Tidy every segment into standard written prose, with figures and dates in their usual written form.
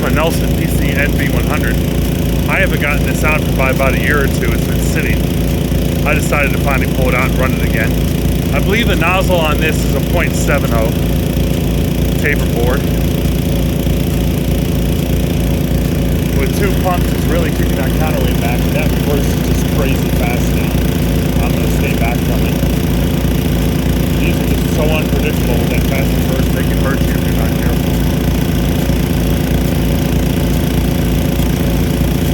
a Nelson PC-NV100. I haven't gotten this out for probably about a year or two. It's been sitting. I decided to finally pull it out and run it again. I believe the nozzle on this is a .70 taper bore. With two pumps, it's really kicking that counterweight back. That reverse is just crazy fast now. I'm going to stay back from it. These are just so unpredictable with that fast reverse. They can hurt you if you're not careful.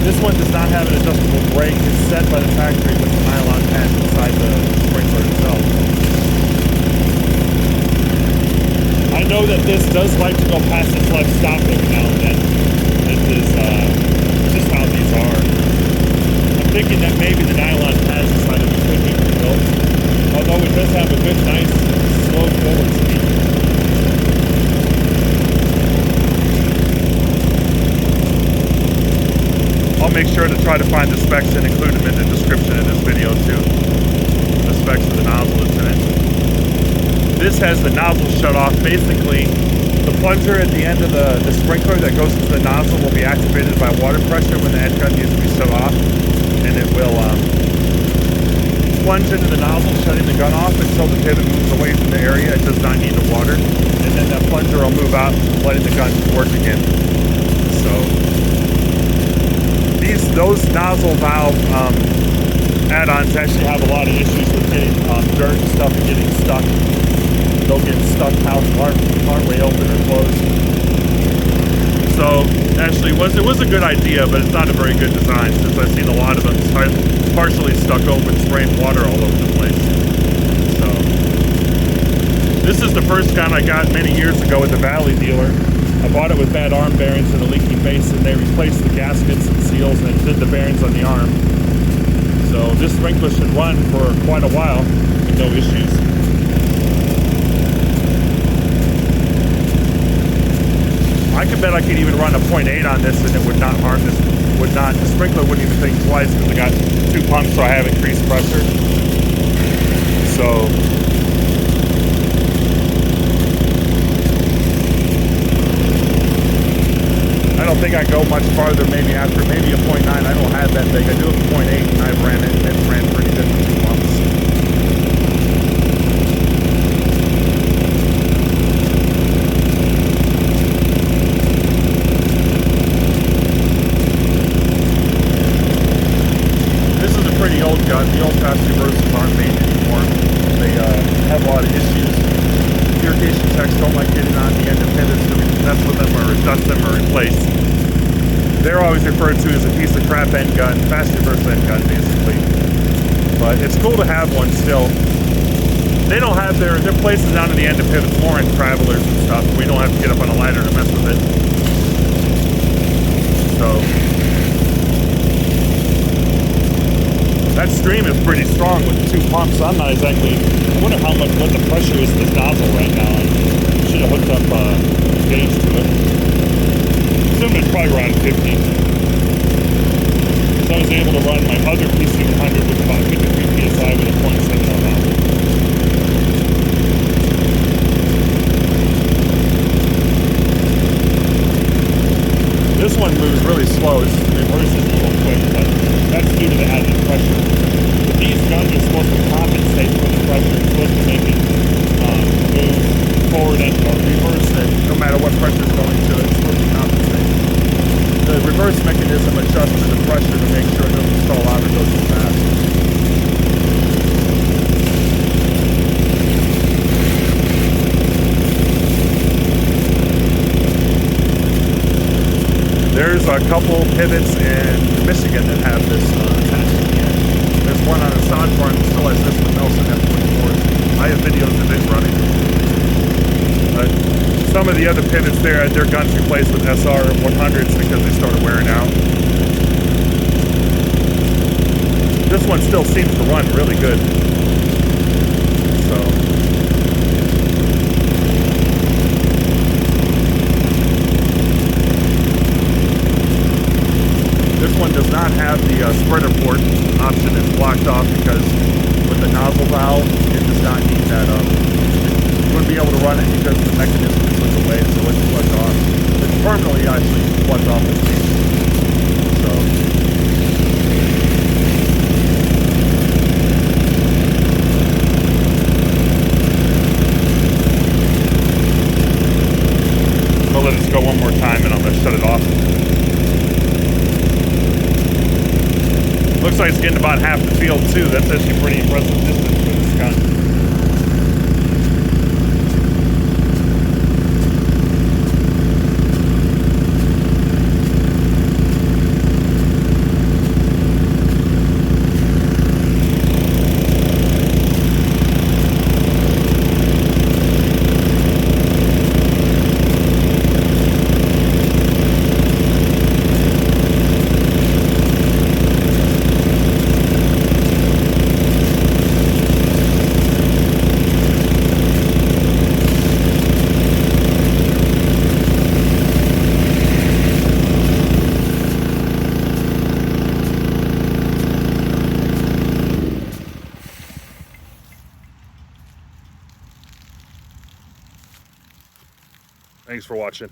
This one does not have an adjustable brake. It's set by the factory with the nylon pad inside the sprinkler itself. I know that this does like to go past its left stop every now and then. It is just how these are. I'm thinking that maybe the nylon pads inside of it could be rebuilt. Although it does have a good, nice, slow forward speed. I'll make sure to try to find the specs and include them in the description of this video too. The specs of the nozzle that's in it. This has the nozzle shut off. Basically, the plunger at the end of the sprinkler that goes into the nozzle will be activated by water pressure when the end gun needs to be shut off. And it will plunge into the nozzle, shutting the gun off until the pivot moves away from the area. It does not need the water. And then that plunger will move out, letting the gun work again. So those nozzle valve add-ons actually have a lot of issues with getting dirt and stuff and getting stuck. They'll get stuck partway open or closed. So actually, it was a good idea, but it's not a very good design since I've seen a lot of them partially stuck open, spraying water all over the place. So this is the first gun I got many years ago at the Valley dealer. I bought it with bad arm bearings and a leaking base, and they replaced the gaskets and seals and did the bearings on the arm. So this sprinkler should run for quite a while with no issues. I could bet I could even run a .8 on this and it would not harm this. The sprinkler wouldn't even think twice because I got two pumps, so I have increased pressure. So I don't think I go much farther, maybe a .9. I don't have that big. I do have a .8 and I've ran it and it ran pretty good for 2 months. This is a pretty old gun. The old fast reversers aren't made anymore. They have a lot of issues. Irrigation techs don't like getting on the end of pivots to mess with them or adjust them or replace. They're always referred to as a piece of crap end gun, fast reverse end gun basically. But it's cool to have one still. They don't have their places down to the end of pivots more in travelers and stuff. We don't have to get up on a ladder to mess with it. So that stream is pretty strong with the two pumps. I'm not exactly, I wonder what the pressure is in this nozzle right now. I should have hooked up a gauge to it. I assume it's probably around 50. So I was able to run my other PC-100 with about 53 PSI with a .70 nozzle. This one moves really slow. It reverses a little quick, but that's due to the added pressure. But these guns are supposed to compensate for the pressure. It's supposed to make it move forward and reverse it. No matter what pressure is going to it, it's supposed to compensate. The reverse mechanism adjusts to the pressure to make sure it doesn't stall out or go too fast. There's a couple pivots in Michigan that have this attached to the end. There's one on a sod farm that still has this with Nelson F24. I have videos of it running. But some of the other pivots there had their guns replaced with SR 100s because they started wearing out. This one still seems to run really good. So this one does not have the spreader port option. It's blocked off because with the nozzle valve, it does not need that wouldn't be able to run it because the mechanism is in the way, so it's flush off. It's permanently actually flush off the seat. So I'll let this go one more time and I'm going to shut it off. Looks like it's getting about half the field too. That's actually pretty impressive distance for this gun. Thanks for watching.